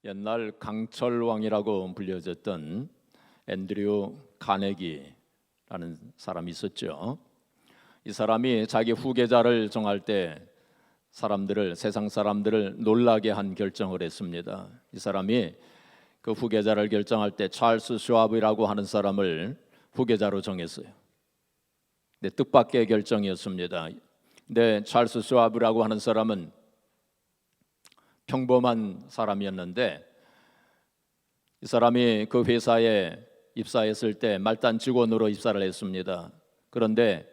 옛날 강철왕이라고 불려졌던 앤드류 카네기라는 사람이 있었죠. 이 사람이 자기 후계자를 정할 때 세상 사람들을 놀라게 한 결정을 했습니다. 이 사람이 그 후계자를 결정할 때 찰스 슈와브라고 하는 사람을 후계자로 정했어요. 근데 뜻밖의 결정이었습니다. 근데 찰스 슈와브라고 하는 사람은 평범한 사람이었는데 이 사람이 그 회사에 입사했을 때 말단 직원으로 입사를 했습니다. 그런데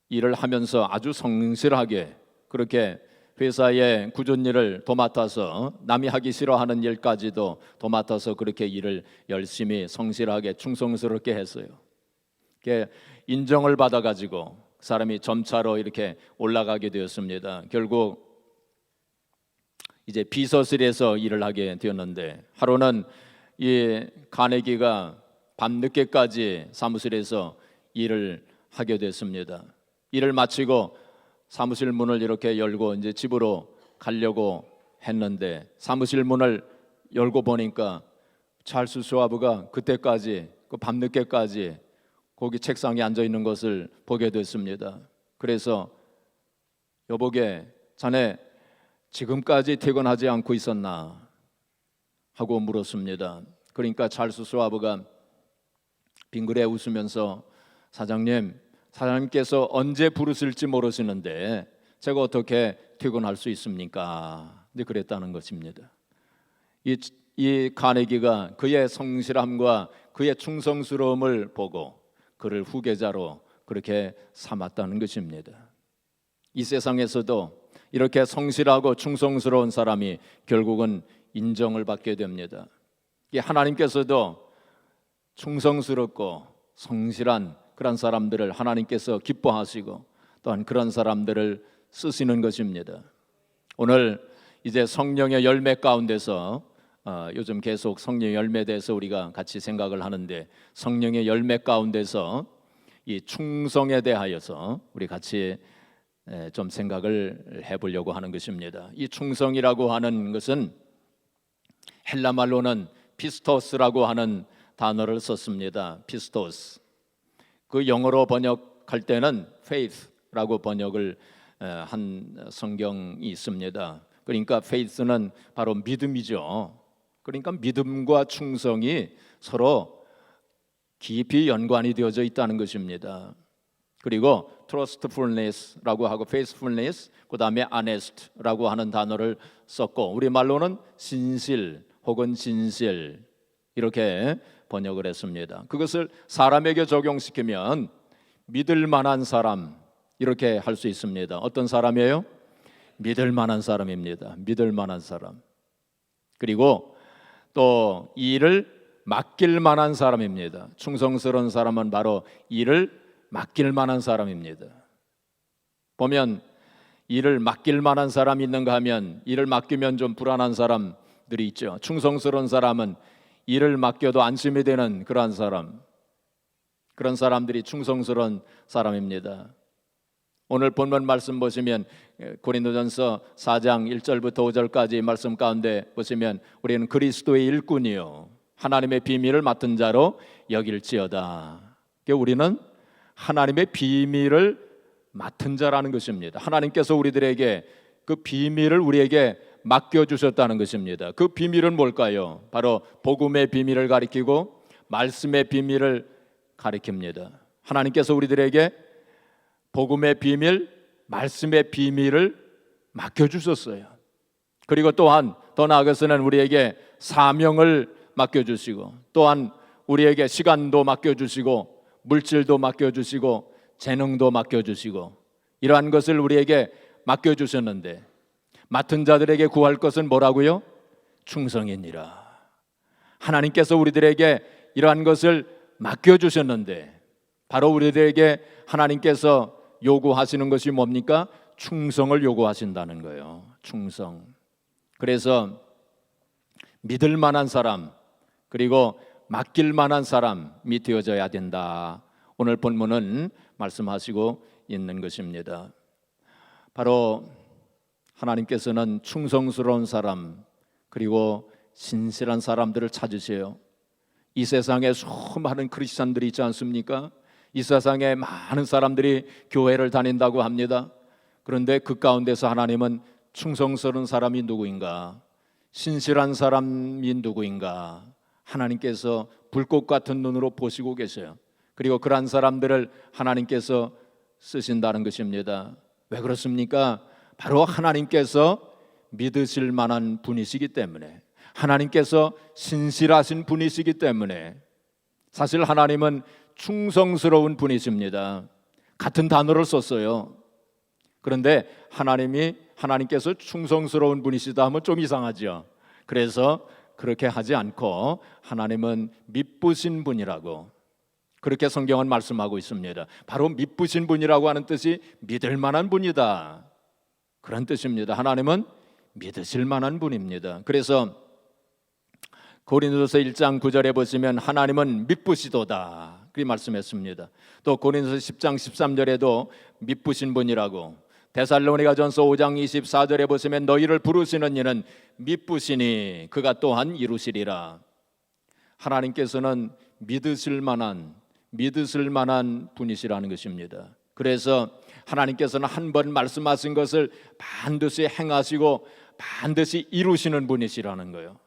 일을 하면서 아주 성실하게 그렇게 회사의 꾸준히 일을 도맡아서 남이 하기 싫어하는 일까지도 도맡아서 그렇게 일을 열심히 성실하게 충성스럽게 했어요. 인정을 받아가지고 그 사람이 점차로 이렇게 올라가게 되었습니다. 결국 이제 비서실에서 일을 하게 되었는데 하루는 이 카네기가 밤늦게까지 사무실에서 일을 하게 됐습니다. 일을 마치고 사무실 문을 이렇게 열고 이제 집으로 가려고 했는데 사무실 문을 열고 보니까 찰스 슈와브가 그때까지 그 밤늦게까지 거기 책상에 앉아 있는 것을 보게 됐습니다. 그래서 여보게, 자네 지금까지 퇴근하지 않고 있었나 하고 물었습니다. 그러니까 찰스 슈와브가 빙그레 웃으면서 사장님께서 언제 부르실지 모르시는데 제가 어떻게 퇴근할 수 있습니까? 근데 그랬다는 것입니다. 이 카네기가 그의 성실함과 그의 충성스러움을 보고 그를 후계자로 그렇게 삼았다는 것입니다. 이 세상에서도 이렇게 성실하고 충성스러운 사람이 결국은 인정을 받게 됩니다. 하나님께서도 충성스럽고 성실한 그런 사람들을 하나님께서 기뻐하시고 또한 그런 사람들을 쓰시는 것입니다. 오늘 이제 성령의 열매 가운데서 요즘 계속 성령의 열매에 대해서 우리가 같이 생각을 하는데 성령의 열매 가운데서 이 충성에 대하여서 우리 같이 좀 생각을 해보려고 하는 것입니다. 이 충성이라고 하는 것은 헬라 말로는 피스토스라고 하는 단어를 썼습니다. 피스토스. 그 영어로 번역할 때는 faith라고 번역을 한 성경이 있습니다. 그러니까 faith는 바로 믿음이죠. 그러니까 믿음과 충성이 서로 깊이 연관이 되어져 있다는 것입니다. 그리고 trustfulness라고 하고 faithfulness, 그 다음에 honest라고 하는 단어를 썼고 우리말로는 신실 혹은 진실 이렇게 번역을 했습니다. 그것을 사람에게 적용시키면 믿을 만한 사람 이렇게 할 수 있습니다. 어떤 사람이에요? 믿을 만한 사람입니다. 믿을 만한 사람. 그리고 또 일을 맡길 만한 사람입니다. 충성스러운 사람은 바로 일을 맡길 만한 사람입니다. 보면 일을 맡길 만한 사람이 있는가 하면 일을 맡기면 좀 불안한 사람들이 있죠. 충성스러운 사람은 일을 맡겨도 안심이 되는 그런 그런 사람들이 충성스러운 사람입니다. 오늘 본문 말씀 보시면 고린도전서 4장 1절부터 5절까지 말씀 가운데 보시면 우리는 그리스도의 일꾼이요 하나님의 비밀을 맡은 자로 여길지어다. 우리는 하나님의 비밀을 맡은 자라는 것입니다. 하나님께서 우리들에게 그 비밀을 우리에게 맡겨주셨다는 것입니다. 그 비밀은 뭘까요? 바로 복음의 비밀을 가리키고 말씀의 비밀을 가리킵니다. 하나님께서 우리들에게 복음의 비밀, 말씀의 비밀을 맡겨주셨어요. 그리고 또한 더 나아가서는 우리에게 사명을 맡겨주시고 또한 우리에게 시간도 맡겨주시고 물질도 맡겨주시고 재능도 맡겨주시고 이러한 것을 우리에게 맡겨주셨는데 맡은 자들에게 구할 것은 뭐라고요? 충성이니라. 하나님께서 우리들에게 이러한 것을 맡겨주셨는데 바로 우리들에게 하나님께서 요구하시는 것이 뭡니까? 충성을 요구하신다는 거예요. 충성. 그래서 믿을 만한 사람 그리고 맡길 만한 사람이 되어져야 된다. 오늘 본문은 말씀하시고 있는 것입니다. 바로 하나님께서는 충성스러운 사람 그리고 신실한 사람들을 찾으세요. 이 세상에 수많은 크리스찬들이 있지 않습니까? 이 세상에 많은 사람들이 교회를 다닌다고 합니다. 그런데 그 가운데서 하나님은 충성스러운 사람이 누구인가, 신실한 사람이 누구인가 하나님께서 불꽃 같은 눈으로 보시고 계세요. 그리고 그러한 사람들을 하나님께서 쓰신다는 것입니다. 왜 그렇습니까? 바로 하나님께서 믿으실 만한 분이시기 때문에, 하나님께서 신실하신 분이시기 때문에. 사실 하나님은 충성스러운 분이십니다. 같은 단어를 썼어요. 그런데 하나님께서 충성스러운 분이시다 하면 좀 이상하죠. 그래서 그렇게 하지 않고 하나님은 미쁘신 분이라고 그렇게 성경은 말씀하고 있습니다. 바로 미쁘신 분이라고 하는 뜻이 믿을 만한 분이다, 그런 뜻입니다. 하나님은 믿으실 만한 분입니다. 그래서 고린도서 1장 9절에 보시면 하나님은 미쁘시도다 그렇게 말씀했습니다. 또 고린도서 10장 13절에도 미쁘신 분이라고, 데살로니가전서 5장 24절에 보시면 너희를 부르시는 이는 미쁘시니 그가 또한 이루시리라. 하나님께서는 믿으실 만한 분이시라는 것입니다. 그래서 하나님께서는 한 번 말씀하신 것을 반드시 행하시고 반드시 이루시는 분이시라는 거예요.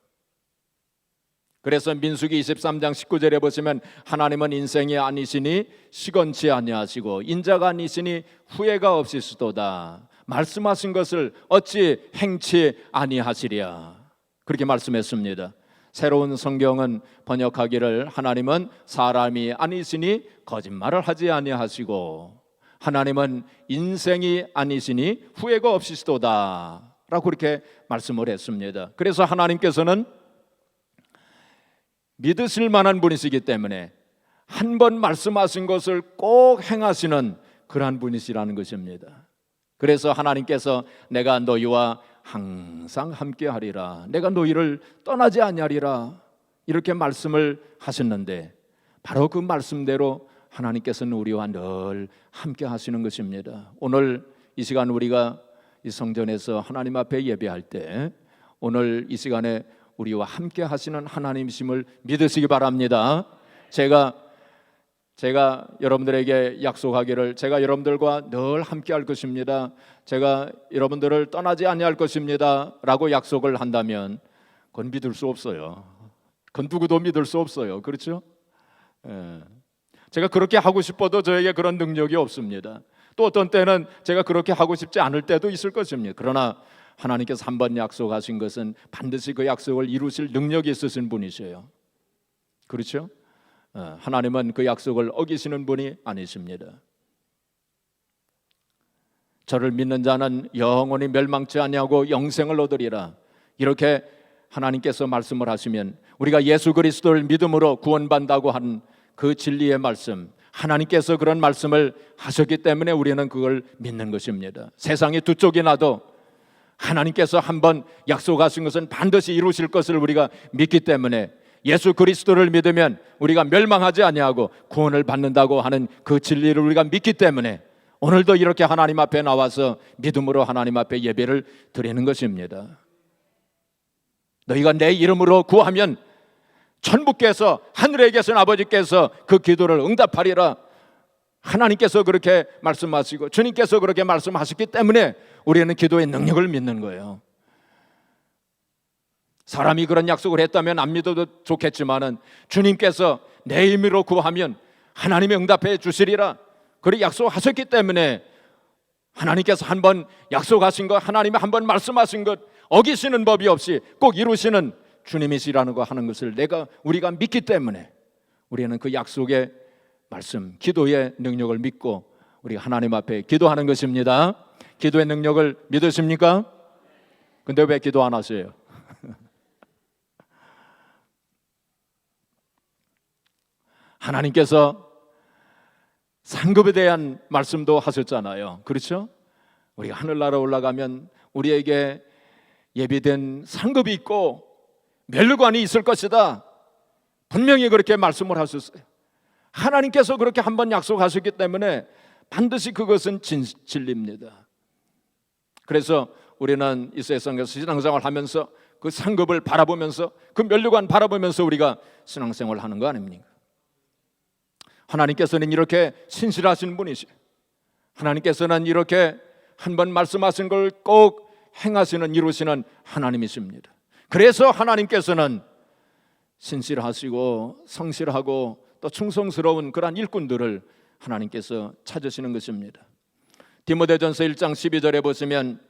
그래서 민수기 23장 19절에 보시면 하나님은 인생이 아니시니 시건치 아니하시고 인자가 아니시니 후회가 없으시도다. 말씀하신 것을 어찌 행치 아니하시랴, 그렇게 말씀했습니다. 새로운 성경은 번역하기를 하나님은 사람이 아니시니 거짓말을 하지 아니하시고 하나님은 인생이 아니시니 후회가 없으시도다 라고 그렇게 말씀을 했습니다. 그래서 하나님께서는 믿으실 만한 분이시기 때문에 한 번 말씀하신 것을 꼭 행하시는 그러한 분이시라는 것입니다. 그래서 하나님께서 내가 너희와 항상 함께하리라, 내가 너희를 떠나지 아니하리라 이렇게 말씀을 하셨는데, 바로 그 말씀대로 하나님께서는 우리와 늘 함께 하시는 것입니다. 오늘 이 시간 우리가 이 성전에서 하나님 앞에 예배할 때 오늘 이 시간에 우리와 함께 하시는 하나님이심을 믿으시기 바랍니다. 제가 여러분들에게 약속하기를 제가 여러분들과 늘 함께 할 것입니다, 제가 여러분들을 떠나지 아니할 것입니다 라고 약속을 한다면 그건 믿을 수 없어요. 그건 누구도 믿을 수 없어요. 그렇죠? 제가 그렇게 하고 싶어도 저에게 그런 능력이 없습니다. 또 어떤 때는 제가 그렇게 하고 싶지 않을 때도 있을 것입니다. 그러나 하나님께서 한 번 약속하신 것은 반드시 그 약속을 이루실 능력이 있으신 분이셔요. 그렇죠? 하나님은 그 약속을 어기시는 분이 아니십니다. 저를 믿는 자는 영원히 멸망치 아니하고 영생을 얻으리라, 이렇게 하나님께서 말씀을 하시면 우리가 예수 그리스도를 믿음으로 구원받는다고 하는 그 진리의 말씀, 하나님께서 그런 말씀을 하셨기 때문에 우리는 그걸 믿는 것입니다. 세상이 두 쪽이 나도 하나님께서 한번 약속하신 것은 반드시 이루실 것을 우리가 믿기 때문에 예수 그리스도를 믿으면 우리가 멸망하지 아니하고 구원을 받는다고 하는 그 진리를 우리가 믿기 때문에 오늘도 이렇게 하나님 앞에 나와서 믿음으로 하나님 앞에 예배를 드리는 것입니다. 너희가 내 이름으로 구하면 천부께서, 하늘에 계신 아버지께서 그 기도를 응답하리라. 하나님께서 그렇게 말씀하시고 주님께서 그렇게 말씀하셨기 때문에 우리는 기도의 능력을 믿는 거예요. 사람이 그런 약속을 했다면 안 믿어도 좋겠지만은 주님께서 내 이름으로 구하면 하나님이 응답해 주시리라 그렇게 약속하셨기 때문에 하나님께서 한번 약속하신 것, 하나님이 한번 말씀하신 것 어기시는 법이 없이 꼭 이루시는 주님이시라는 거 하는 것을 우리가 믿기 때문에 우리는 그 약속의 말씀, 기도의 능력을 믿고 우리 하나님 앞에 기도하는 것입니다. 기도의 능력을 믿으십니까? 근데 왜 기도 안 하세요? 하나님께서 상급에 대한 말씀도 하셨잖아요. 그렇죠? 우리가 하늘나라 올라가면 우리에게 예비된 상급이 있고 멸관이 있을 것이다. 분명히 그렇게 말씀을 하셨어요. 하나님께서 그렇게 한번 약속하셨기 때문에 반드시 그것은 진리입니다. 그래서 우리는 이 세상에서 신앙생활을 하면서 그 상급을 바라보면서 그 면류관 바라보면서 우리가 신앙생활을 하는 거 아닙니까? 하나님께서는 이렇게 신실하신 분이시. 하나님께서는 이렇게 한번 말씀하신 걸 꼭 행하시는 이루시는 하나님이십니다. 그래서 하나님께서는 신실하시고 성실하고 또 충성스러운 그러한 일꾼들을 하나님께서 찾으시는 것입니다. 디모데전서 1장 12절에 보시면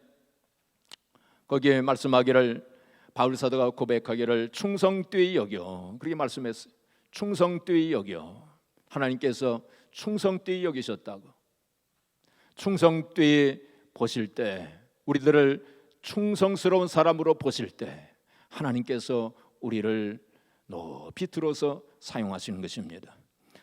거기에 말씀하기를 바울 사도가 고백하기를 충성되이 여겨 그렇게 말씀했어요. 충성되이 여겨. 하나님께서 충성되이 여기셨다고. 충성되이 보실 때, 우리들을 충성스러운 사람으로 보실 때 하나님께서 우리를 높이 들어서 사용하시는 것입니다.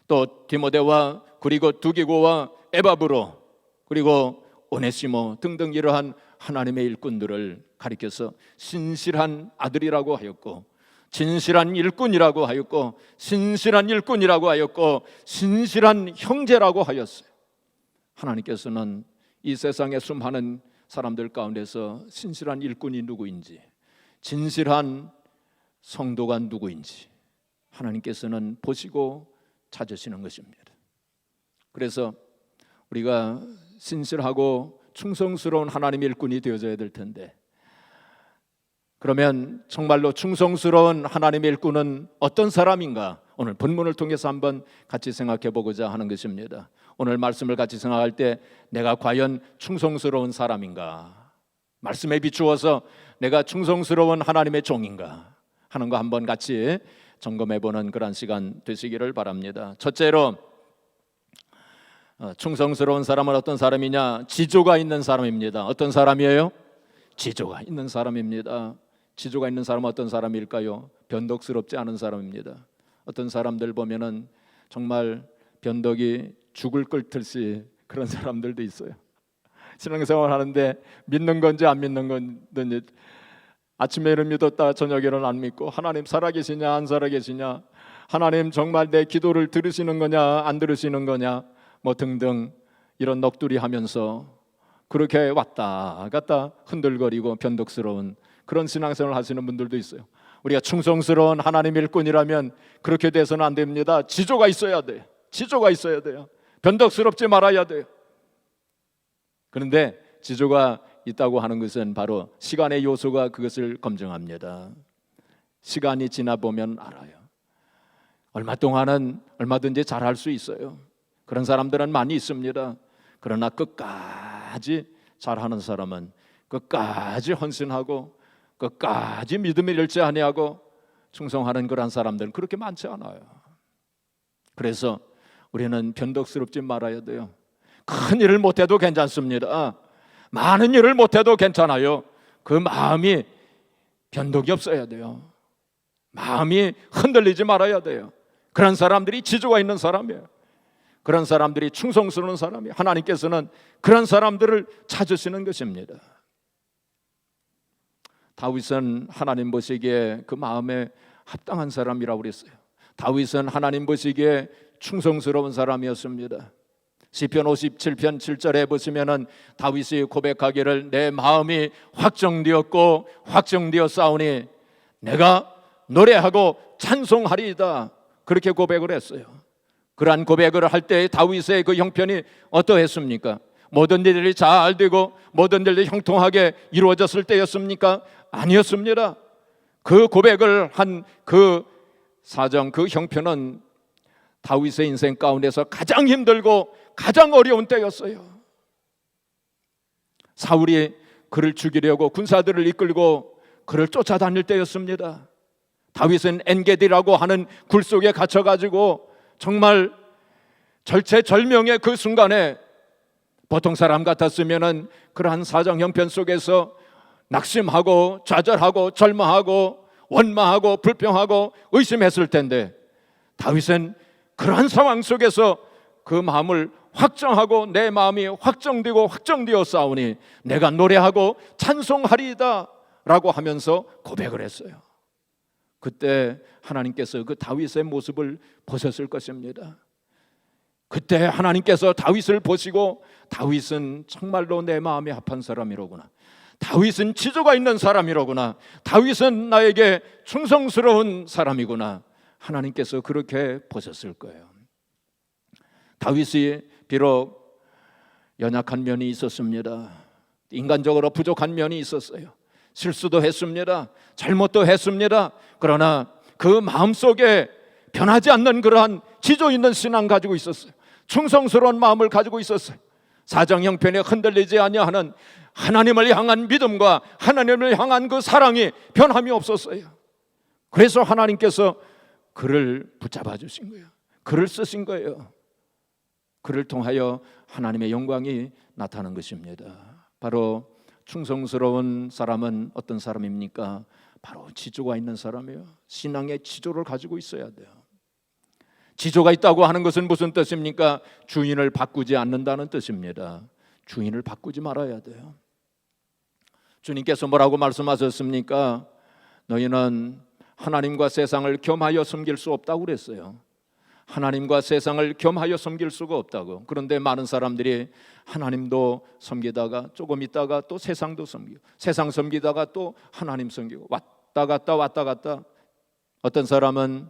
또 디모데와 그리고 두기고와 에바브로 그리고 오네시모 등등 이러한 하나님의 일꾼들을 가리켜서 신실한 아들이라고 하였고, 진실한 일꾼이라고 하였고, 신실한 일꾼이라고 하였고, 신실한 형제라고 하였어요. 하나님께서는 이 세상에 수많은 사람들 가운데서 신실한 일꾼이 누구인지, 진실한 성도가 누구인지 하나님께서는 보시고 찾으시는 것입니다. 그래서 우리가 신실하고 충성스러운 하나님의 일꾼이 되어져야 될 텐데, 그러면 정말로 충성스러운 하나님의 일꾼은 어떤 사람인가? 오늘 본문을 통해서 한번 같이 생각해 보고자 하는 것입니다. 오늘 말씀을 같이 생각할 때 내가 과연 충성스러운 사람인가? 말씀에 비추어서 내가 충성스러운 하나님의 종인가? 하는 거 한번 같이 점검해 보는 그런 시간 되시기를 바랍니다. 첫째로 충성스러운 사람은 어떤 사람이냐? 지조가 있는 사람입니다. 어떤 사람이에요? 지조가 있는 사람입니다. 지조가 있는 사람은 어떤 사람일까요? 변덕스럽지 않은 사람입니다. 어떤 사람들 보면은 정말 변덕이 죽을 끓듯이 그런 사람들도 있어요. 신앙생활 하는데 믿는 건지 안 믿는 건지, 아침에는 믿었다 저녁에는 안 믿고, 하나님 살아계시냐 안 살아계시냐, 하나님 정말 내 기도를 들으시는 거냐 안 들으시는 거냐, 뭐 등등 이런 넋두리 하면서 그렇게 왔다 갔다 흔들거리고 변덕스러운 그런 신앙생활을 하시는 분들도 있어요. 우리가 충성스러운 하나님 일꾼이라면 그렇게 돼서는 안 됩니다. 지조가 있어야 돼요. 지조가 있어야 돼요. 변덕스럽지 말아야 돼요. 그런데 지조가 있다고 하는 것은 바로 시간의 요소가 그것을 검증합니다. 시간이 지나 보면 알아요. 얼마 동안은 얼마든지 잘할 수 있어요. 그런 사람들은 많이 있습니다. 그러나 끝까지 잘하는 사람은, 끝까지 헌신하고 끝까지 믿음을 잃지 아니하고 충성하는 그런 사람들은 그렇게 많지 않아요. 그래서 우리는 변덕스럽지 말아야 돼요. 큰 일을 못해도 괜찮습니다. 많은 일을 못해도 괜찮아요. 그 마음이 변덕이 없어야 돼요. 마음이 흔들리지 말아야 돼요. 그런 사람들이 지조가 있는 사람이에요. 그런 사람들이 충성스러운 사람이에요. 하나님께서는 그런 사람들을 찾으시는 것입니다. 다윗은 하나님 보시기에 그 마음에 합당한 사람이라고 그랬어요. 다윗은 하나님 보시기에 충성스러운 사람이었습니다. 시편 57편 7절에 보시면은 다윗이 고백하기를 내 마음이 확정되었고 확정되었사오니 내가 노래하고 찬송하리이다, 그렇게 고백을 했어요. 그러한 고백을 할 때 다윗의 그 형편이 어떠했습니까? 모든 일이 잘 되고 모든 일이 형통하게 이루어졌을 때였습니까? 아니었습니다. 그 고백을 한 그 사정, 그 형편은 다윗의 인생 가운데서 가장 힘들고 가장 어려운 때였어요. 사울이 그를 죽이려고 군사들을 이끌고 그를 쫓아다닐 때였습니다. 다윗은 엔게디라고 하는 굴 속에 갇혀가지고 정말 절체절명의 그 순간에 보통 사람 같았으면은 그러한 사정 형편 속에서 낙심하고 좌절하고 절망하고 원망하고 불평하고 의심했을 텐데, 다윗은 그러한 상황 속에서 그 마음을 확정하고 내 마음이 확정되고 확정되어 싸우니 내가 노래하고 찬송하리이다 라고 하면서 고백을 했어요. 그때 하나님께서 그 다윗의 모습을 보셨을 것입니다. 그때 하나님께서 다윗을 보시고 다윗은 정말로 내 마음에 합한 사람이로구나, 다윗은 지조가 있는 사람이로구나. 다윗은 나에게 충성스러운 사람이구나. 하나님께서 그렇게 보셨을 거예요. 다윗이 비록 연약한 면이 있었습니다. 인간적으로 부족한 면이 있었어요. 실수도 했습니다. 잘못도 했습니다. 그러나 그 마음속에 변하지 않는 그러한 지조 있는 신앙 가지고 있었어요. 충성스러운 마음을 가지고 있었어요. 사정 형편에 흔들리지 아니하는 하나님을 향한 믿음과 하나님을 향한 그 사랑이 변함이 없었어요. 그래서 하나님께서 그를 붙잡아 주신 거예요. 그를 쓰신 거예요. 그를 통하여 하나님의 영광이 나타나는 것입니다. 바로 충성스러운 사람은 어떤 사람입니까? 바로 지조가 있는 사람이에요. 신앙의 지조를 가지고 있어야 돼요. 지조가 있다고 하는 것은 무슨 뜻입니까? 주인을 바꾸지 않는다는 뜻입니다. 주인을 바꾸지 말아야 돼요. 주님께서 뭐라고 말씀하셨습니까? 너희는 하나님과 세상을 겸하여 섬길 수 없다고 그랬어요. 하나님과 세상을 겸하여 섬길 수가 없다고. 그런데 많은 사람들이 하나님도 섬기다가 조금 있다가 또 세상도 섬기고, 세상 섬기다가 또 하나님 섬기고, 왔다 갔다. 어떤 사람은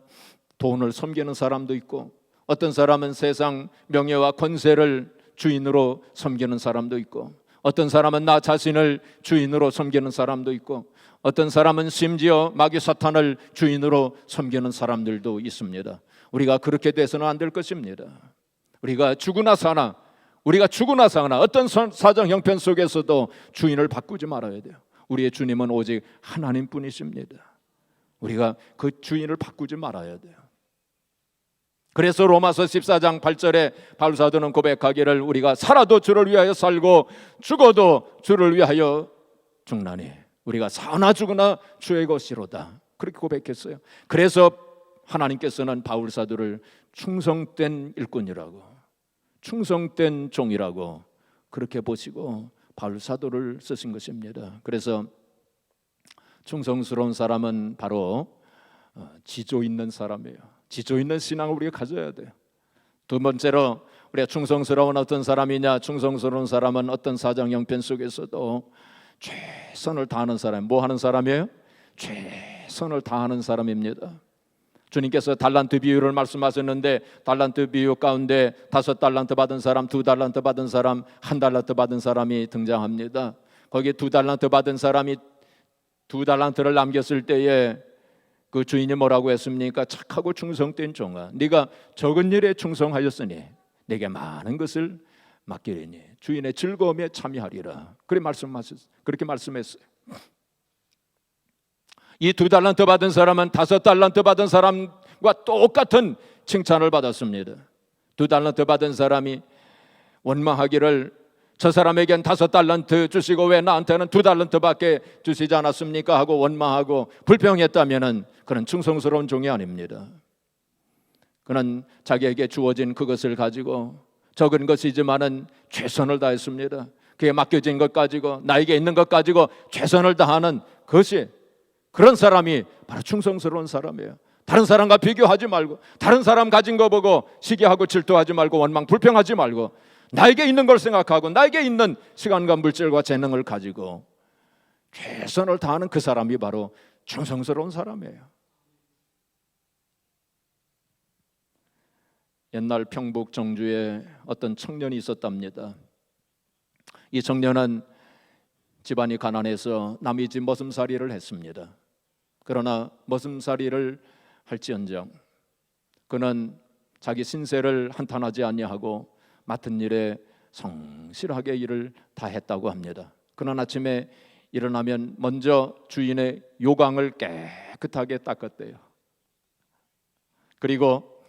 돈을 섬기는 사람도 있고, 어떤 사람은 세상 명예와 권세를 주인으로 섬기는 사람도 있고, 어떤 사람은 나 자신을 주인으로 섬기는 사람도 있고, 어떤 사람은 심지어 마귀 사탄을 주인으로 섬기는 사람들도 있습니다. 우리가 그렇게 돼서는 안 될 것입니다. 우리가 죽으나 사나 어떤 사정 형편 속에서도 주인을 바꾸지 말아야 돼요. 우리의 주님은 오직 하나님뿐이십니다. 우리가 그 주인을 바꾸지 말아야 돼요. 그래서 로마서 14장 8절에 바울 사도는 고백하기를 우리가 살아도 주를 위하여 살고 죽어도 주를 위하여 죽나니 우리가 사나 죽으나 주의 것이로다. 그렇게 고백했어요. 그래서 하나님께서는 바울 사도를 충성된 일꾼이라고, 충성된 종이라고 그렇게 보시고 바울 사도를 쓰신 것입니다. 그래서 충성스러운 사람은 바로 지조 있는 사람이에요. 지조 있는 신앙을 우리가 가져야 돼요. 두 번째로 우리가 충성스러운 어떤 사람이냐? 충성스러운 사람은 어떤 사정 형편 속에서도 최선을 다하는 사람. 뭐 하는 사람이에요? 최선을 다하는 사람입니다. 주님께서 달란트 비유를 말씀하셨는데 달란트 비유 가운데 5달란트 받은 사람, 2달란트 받은 사람, 1달란트 받은 사람이 등장합니다. 거기에 2달란트 받은 사람이 2달란트를 남겼을 때에 그 주인이 뭐라고 했습니까? 착하고 충성된 종아, 네가 적은 일에 충성하였으니 내게 많은 것을 맡기리니 주인의 즐거움에 참여하리라. 그렇게 말씀했어요. 이 2달란트 받은 사람은 5달란트 받은 사람과 똑같은 칭찬을 받았습니다. 2달란트 받은 사람이 원망하기를 저 사람에겐 5달란트 주시고 왜 나한테는 2달란트밖에 주시지 않았습니까? 하고 원망하고 불평했다면은 그는 충성스러운 종이 아닙니다. 그는 자기에게 주어진 그것을 가지고 적은 것이지만은 최선을 다했습니다. 그에 맡겨진 것 가지고 나에게 있는 것 가지고 최선을 다하는 것이, 그런 사람이 바로 충성스러운 사람이에요. 다른 사람과 비교하지 말고, 다른 사람 가진 거 보고 시기하고 질투하지 말고 원망 불평하지 말고 나에게 있는 걸 생각하고 나에게 있는 시간과 물질과 재능을 가지고 최선을 다하는 그 사람이 바로 충성스러운 사람이에요. 옛날 평북 정주에 어떤 청년이 있었답니다. 이 청년은 집안이 가난해서 남의 집 머슴살이를 했습니다. 그러나 머슴살이를 할지언정 그는 자기 신세를 한탄하지 아니하고 맡은 일에 성실하게 일을 다 했다고 합니다. 그는 아침에 일어나면 먼저 주인의 요강을 깨끗하게 닦았대요. 그리고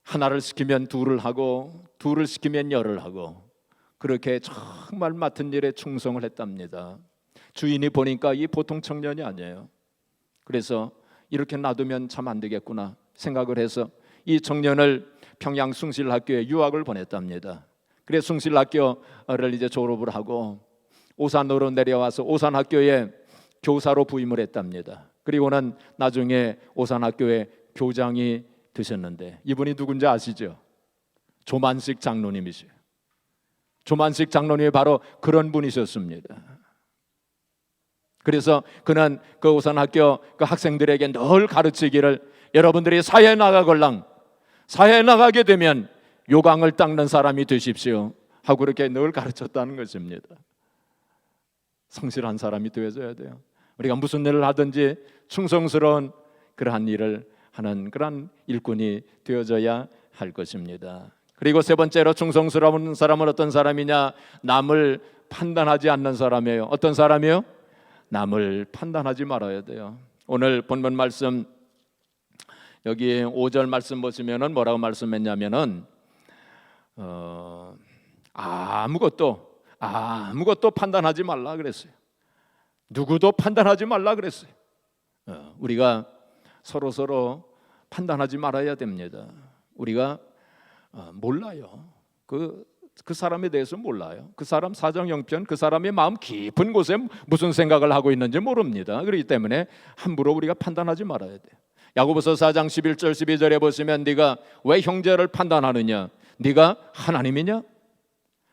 하나를 시키면 둘을 하고 둘을 시키면 열을 하고 그렇게 정말 맡은 일에 충성을 했답니다. 주인이 보니까 이 보통 청년이 아니에요. 그래서 이렇게 놔두면 참 안 되겠구나 생각을 해서 이 청년을 평양 숭실학교에 유학을 보냈답니다. 그래서 숭실학교를 이제 졸업을 하고 오산으로 내려와서 오산학교에 교사로 부임을 했답니다. 그리고는 나중에 오산학교의 교장이 되셨는데 이분이 누군지 아시죠? 조만식 장로님이세요. 조만식 장로님이 바로 그런 분이셨습니다. 그래서 그는 그 우선학교 그 학생들에게 늘 가르치기를, 여러분들이 사회에 나가걸랑 사회에 나가게 되면 요강을 닦는 사람이 되십시오 하고 그렇게 늘 가르쳤다는 것입니다. 성실한 사람이 되어져야 돼요. 우리가 무슨 일을 하든지 충성스러운 그러한 일을 하는 그러한 일꾼이 되어져야 할 것입니다. 그리고 세 번째로 충성스러운 사람은 어떤 사람이냐? 남을 판단하지 않는 사람이에요. 어떤 사람이요? 남을 판단하지 말아야 돼요. 오늘 본문 말씀 여기 5절 말씀 보시면은 뭐라고 말씀했냐면은 아무것도 판단하지 말라 그랬어요. 누구도 판단하지 말라 그랬어요. 우리가 서로 판단하지 말아야 됩니다. 우리가 몰라요. 그 사람에 대해서 몰라요. 그 사람 사정 형편, 그 사람의 마음 깊은 곳에 무슨 생각을 하고 있는지 모릅니다. 그렇기 때문에 함부로 우리가 판단하지 말아야 돼요. 야고보서 4장 11절 12절에 보시면 네가 왜 형제를 판단하느냐? 네가 하나님이냐?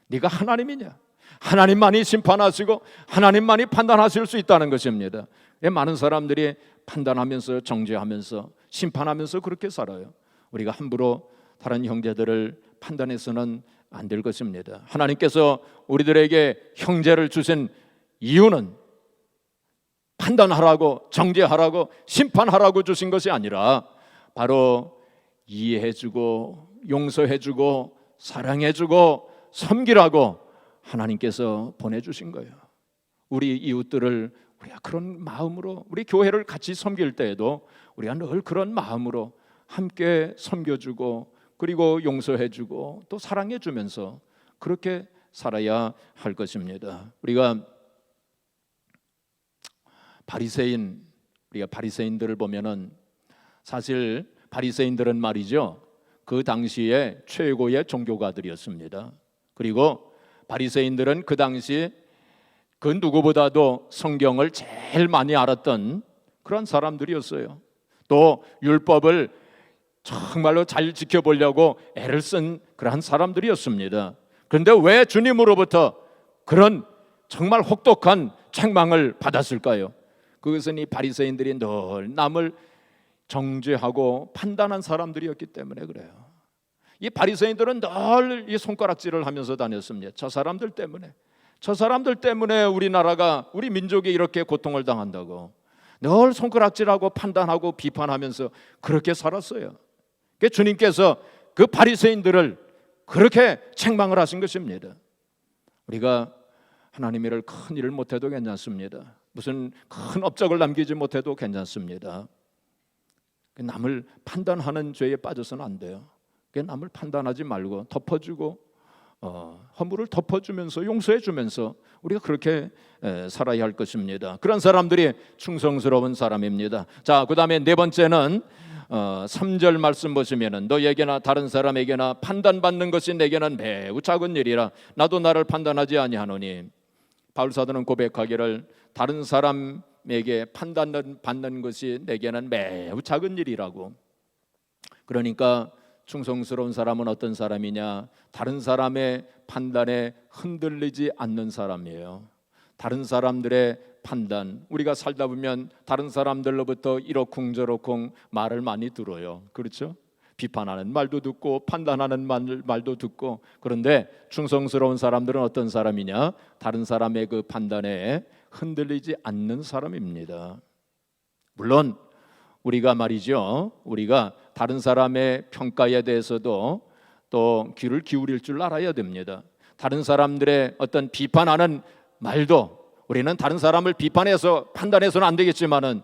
네가 하나님이냐? 하나님만이 심판하시고 하나님만이 판단하실 수 있다는 것입니다. 많은 사람들이 판단하면서 정죄하면서 심판하면서 그렇게 살아요. 우리가 함부로 다른 형제들을 판단해서는 안 될 것입니다. 하나님께서 우리들에게 형제를 주신 이유는 판단하라고, 정죄하라고, 심판하라고 주신 것이 아니라 바로 이해해주고 용서해주고 사랑해주고 섬기라고 하나님께서 보내주신 거예요. 우리 이웃들을 우리가 그런 마음으로, 우리 교회를 같이 섬길 때에도 우리가 늘 그런 마음으로 함께 섬겨주고 그리고 용서해주고 또 사랑해주면서 그렇게 살아야 할 것입니다. 우리가 바리새인들을 보면은 사실 바리새인들은 말이죠, 그 당시에 최고의 종교가들이었습니다. 그리고 바리새인들은 그 당시 그 누구보다도 성경을 제일 많이 알았던 그런 사람들이었어요. 또 율법을 정말로 잘 지켜보려고 애를 쓴 그러한 사람들이었습니다. 그런데 왜 주님으로부터 그런 정말 혹독한 책망을 받았을까요? 그것은 이 바리새인들이 늘 남을 정죄하고 판단한 사람들이었기 때문에 그래요. 이 바리새인들은 늘 이 손가락질을 하면서 다녔습니다. 저 사람들 때문에 우리나라가, 우리 민족이 이렇게 고통을 당한다고 늘 손가락질하고 판단하고 비판하면서 그렇게 살았어요. 그러니까 주님께서 그 바리새인들을 그렇게 책망을 하신 것입니다. 우리가 하나님의 일을 큰 일을 못해도 괜찮습니다. 무슨 큰 업적을 남기지 못해도 괜찮습니다. 남을 판단하는 죄에 빠져서는 안 돼요. 남을 판단하지 말고 덮어주고 허물을 덮어주면서 용서해주면서 우리가 그렇게 살아야 할 것입니다. 그런 사람들이 충성스러운 사람입니다. 자, 그 다음에 네 번째는 3절 말씀 보시면은 너에게나 다른 사람에게나 판단받는 것이 내게는 매우 작은 일이라 나도 나를 판단하지 아니하노니. 바울 사도는 고백하기를 다른 사람에게 판단받는 것이 내게는 매우 작은 일이라고. 그러니까 충성스러운 사람은 어떤 사람이냐? 다른 사람의 판단에 흔들리지 않는 사람이에요. 다른 사람들의 판단, 우리가 살다 보면 다른 사람들로부터 이러쿵저러쿵 말을 많이 들어요. 그렇죠? 비판하는 말도 듣고 판단하는 말도 듣고. 그런데 충성스러운 사람들은 어떤 사람이냐? 다른 사람의 그 판단에 흔들리지 않는 사람입니다. 물론 우리가 말이죠, 우리가 다른 사람의 평가에 대해서도 또 귀를 기울일 줄 알아야 됩니다. 다른 사람들의 어떤 비판하는 말도 우리는 다른 사람을 비판해서 판단해서는 안 되겠지만은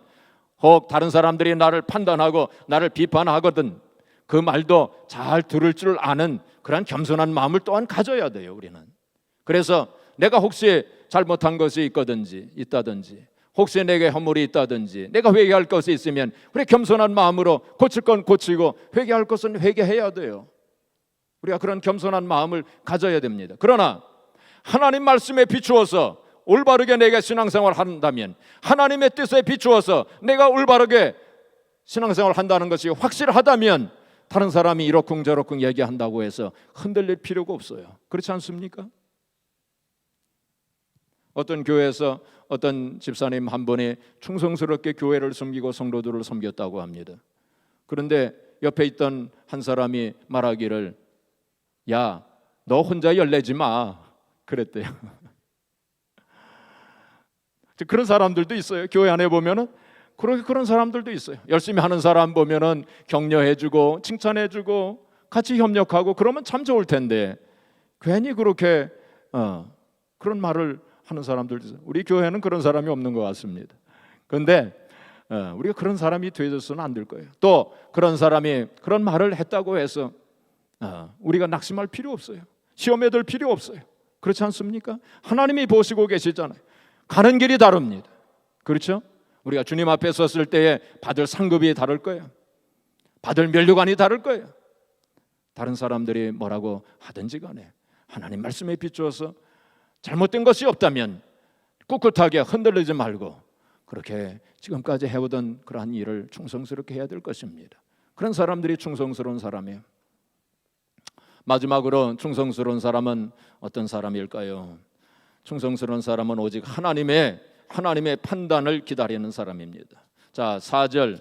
혹 다른 사람들이 나를 판단하고 나를 비판하거든 그 말도 잘 들을 줄 아는 그런 겸손한 마음을 또한 가져야 돼요. 우리는. 그래서 내가 혹시 잘못한 것이 있다든지 혹시 내게 허물이 있다든지 내가 회개할 것이 있으면 우리 겸손한 마음으로 고칠 건 고치고 회개할 것은 회개해야 돼요. 우리가 그런 겸손한 마음을 가져야 됩니다. 그러나 하나님 말씀에 비추어서 올바르게 내가 신앙생활을 한다면, 하나님의 뜻에 비추어서 내가 올바르게 신앙생활을 한다는 것이 확실하다면 다른 사람이 이러쿵저러쿵 얘기한다고 해서 흔들릴 필요가 없어요. 그렇지 않습니까? 어떤 교회에서 어떤 집사님 한 분이 충성스럽게 교회를 섬기고 성도들을 섬겼다고 합니다. 그런데 옆에 있던 한 사람이 말하기를, 야, 너 혼자 열내지 마, 그랬대요. 그런 사람들도 있어요. 교회 안에 보면은 그런 사람들도 있어요. 열심히 하는 사람 보면은 격려해주고 칭찬해주고 같이 협력하고 그러면 참 좋을 텐데 괜히 그렇게 그런 말을 하는 사람들도 있어요. 우리 교회는 그런 사람이 없는 것 같습니다. 그런데 우리가 그런 사람이 되어서는 안 될 거예요. 또 그런 사람이 그런 말을 했다고 해서 우리가 낙심할 필요 없어요. 시험에 들 필요 없어요. 그렇지 않습니까? 하나님이 보시고 계시잖아요. 가는 길이 다릅니다. 그렇죠? 우리가 주님 앞에 섰을 때에 받을 상급이 다를 거예요. 받을 면류관이 다를 거예요. 다른 사람들이 뭐라고 하든지 간에 하나님 말씀에 비추어서 잘못된 것이 없다면 꿋꿋하게 흔들리지 말고 그렇게 지금까지 해오던 그러한 일을 충성스럽게 해야 될 것입니다. 그런 사람들이 충성스러운 사람이에요. 마지막으로 충성스러운 사람은 어떤 사람일까요? 충성스러운 사람은 오직 하나님의 판단을 기다리는 사람입니다. 자, 4절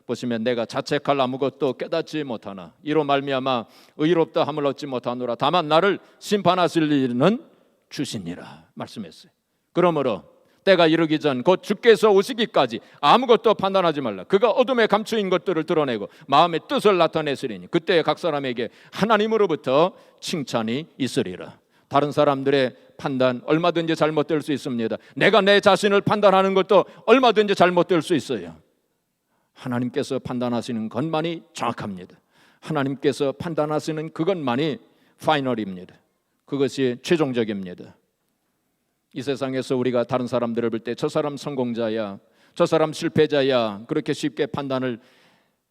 보시면 내가 자책할 아무것도 깨닫지 못하나 이로 말미암아 의롭다 함을 얻지 못하노라. 다만 나를 심판하실 이는 주시니라 말씀했어요. 그러므로 때가 이르기 전 곧 주께서 오시기까지 아무것도 판단하지 말라. 그가 어둠에 감추인 것들을 드러내고 마음의 뜻을 나타내시리니 그때 각 사람에게 하나님으로부터 칭찬이 있으리라. 다른 사람들의 판단 얼마든지 잘못될 수 있습니다. 내가 내 자신을 판단하는 것도 얼마든지 잘못될 수 있어요. 하나님께서 판단하시는 것만이 정확합니다. 하나님께서 판단하시는 그것만이 파이널입니다. 그것이 최종적입니다. 이 세상에서 우리가 다른 사람들을 볼 때 저 사람 성공자야, 저 사람 실패자야 그렇게 쉽게 판단을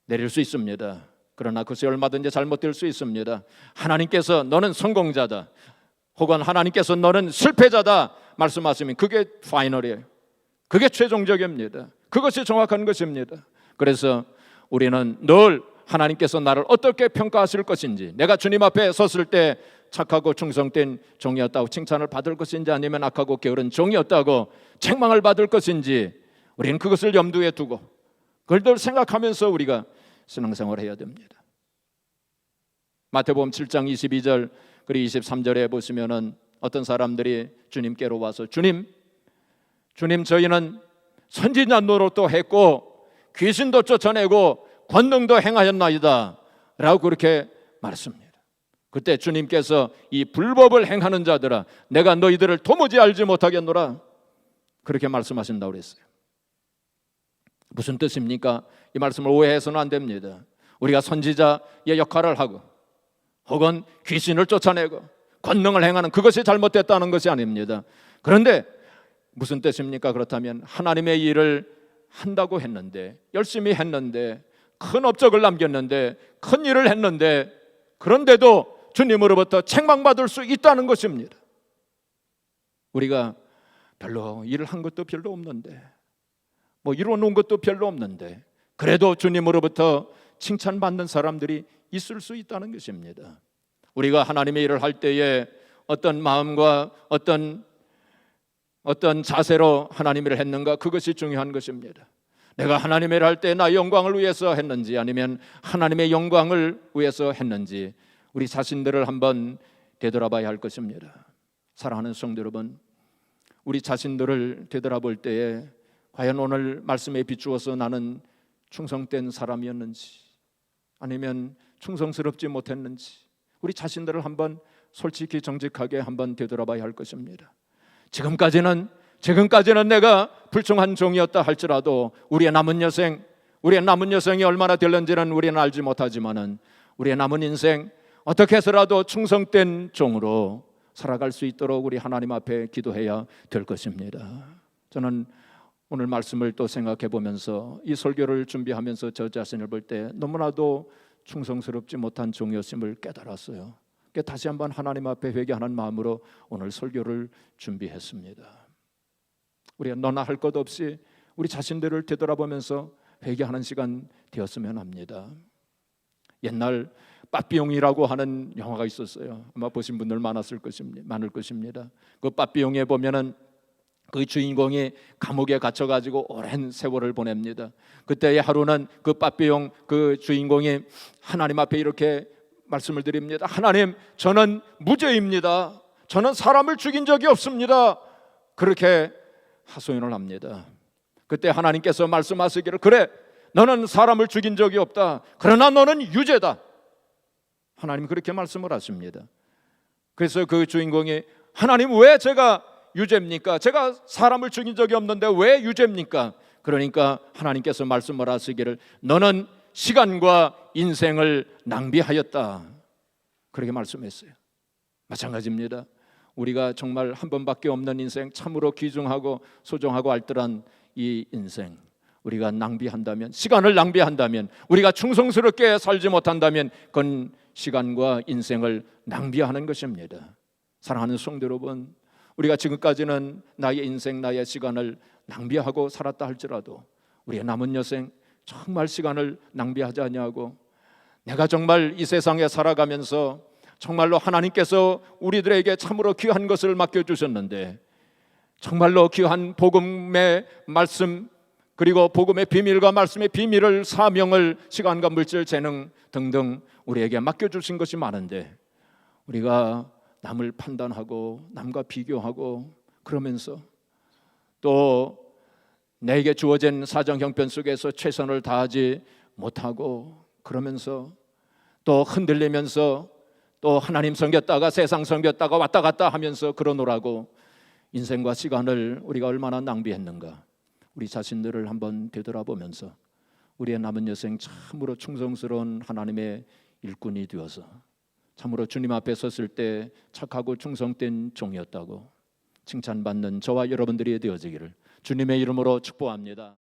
내릴 수 있습니다. 그러나 그것이 얼마든지 잘못될 수 있습니다. 하나님께서 너는 성공자다 혹은 하나님께서 너는 실패자다 말씀하시면 그게 파이널이에요. 그게 최종적입니다. 그것이 정확한 것입니다. 그래서 우리는 늘 하나님께서 나를 어떻게 평가하실 것인지, 내가 주님 앞에 섰을 때 착하고 충성된 종이었다고 칭찬을 받을 것인지 아니면 악하고 게으른 종이었다고 책망을 받을 것인지 우리는 그것을 염두에 두고 그걸 늘 생각하면서 우리가 신앙생활을 해야 됩니다. 마태복음 7장 22절 그리고 23절에 보시면은 어떤 사람들이 주님께로 와서 주님 저희는 선지자 노릇도 했고 귀신도 쫓아내고 권능도 행하였나이다 라고 그렇게 말했습니다. 그때 주님께서 이 불법을 행하는 자들아 내가 너희들을 도무지 알지 못하겠노라 그렇게 말씀하신다고 그랬어요. 무슨 뜻입니까? 이 말씀을 오해해서는 안 됩니다. 우리가 선지자의 역할을 하고 혹은 귀신을 쫓아내고 권능을 행하는 그것이 잘못됐다는 것이 아닙니다. 그런데 무슨 뜻입니까? 그렇다면 하나님의 일을 한다고 했는데 열심히 했는데 큰 업적을 남겼는데 큰 일을 했는데 그런데도 주님으로부터 책망받을 수 있다는 것입니다. 우리가 별로 일을 한 것도 별로 없는데 뭐 이루어 놓은 것도 별로 없는데 그래도 주님으로부터 칭찬받는 사람들이 있을 수 있다는 것입니다. 우리가 하나님의 일을 할 때에 어떤 마음과 어떤 자세로 하나님의 일을 했는가 그것이 중요한 것입니다. 내가 하나님의 일을 할 때 나의 영광을 위해서 했는지 아니면 하나님의 영광을 위해서 했는지 우리 자신들을 한번 되돌아봐야 할 것입니다. 사랑하는 성도 여러분, 우리 자신들을 되돌아볼 때에 과연 오늘 말씀에 비추어서 나는 충성된 사람이었는지 아니면 충성스럽지 못했는지 우리 자신들을 한번 솔직히 정직하게 한번 되돌아봐야 할 것입니다. 지금까지는 내가 불충한 종이었다 할지라도 우리의 남은 여생이 얼마나 될는지는 우리는 알지 못하지만은 우리의 남은 인생 어떻게 해서라도 충성된 종으로 살아갈 수 있도록 우리 하나님 앞에 기도해야 될 것입니다. 저는 오늘 말씀을 또 생각해 보면서 이 설교를 준비하면서 저 자신을 볼 때 너무나도 충성스럽지 못한 종이었음을 깨달았어요. 다시 한번 하나님 앞에 회개하는 마음으로 오늘 설교를 준비했습니다. 우리가 너나 할 것 없이 우리 자신들을 되돌아보면서 회개하는 시간 되었으면 합니다. 옛날 빠삐용이라고 하는 영화가 있었어요. 아마 보신 분들 많을 것입니다. 그 빠삐용에 보면은 그 주인공이 감옥에 갇혀가지고 오랜 세월을 보냅니다. 그때의 하루는 그 빠삐용 그 주인공이 하나님 앞에 이렇게 말씀을 드립니다. 하나님, 저는 무죄입니다. 저는 사람을 죽인 적이 없습니다. 그렇게 하소연을 합니다. 그때 하나님께서 말씀하시기를, 그래, 너는 사람을 죽인 적이 없다. 그러나 너는 유죄다. 하나님 그렇게 말씀을 하십니다. 그래서 그 주인공이, 하나님, 왜 제가 유죄입니까? 제가 사람을 죽인 적이 없는데 왜 유죄입니까? 그러니까 하나님께서 말씀을 하시기를, 너는 시간과 인생을 낭비하였다. 그렇게 말씀했어요. 마찬가지입니다. 우리가 정말 한 번밖에 없는 인생, 참으로 귀중하고 소중하고 알뜰한 이 인생, 우리가 낭비한다면, 시간을 낭비한다면, 우리가 충성스럽게 살지 못한다면 그건 시간과 인생을 낭비하는 것입니다. 사랑하는 성도 여러분, 우리가 지금까지는 나의 인생, 나의 시간을 낭비하고 살았다 할지라도 우리의 남은 여생 정말 시간을 낭비하지 아니하고, 내가 정말 이 세상에 살아가면서 정말로 하나님께서 우리들에게 참으로 귀한 것을 맡겨주셨는데, 정말로 귀한 복음의 말씀, 그리고 복음의 비밀과 말씀의 비밀을, 사명을, 시간과 물질, 재능 등등 우리에게 맡겨주신 것이 많은데, 우리가 남을 판단하고 남과 비교하고 그러면서, 또 내게 주어진 사정 형편 속에서 최선을 다하지 못하고 그러면서, 또 흔들리면서 또 하나님 섬겼다가 세상 섬겼다가 왔다 갔다 하면서 그러노라고 인생과 시간을 우리가 얼마나 낭비했는가, 우리 자신들을 한번 되돌아보면서 우리의 남은 여생 참으로 충성스러운 하나님의 일꾼이 되어서 참으로 주님 앞에 섰을 때 착하고 충성된 종이었다고 칭찬받는 저와 여러분들이 되어지기를 주님의 이름으로 축복합니다.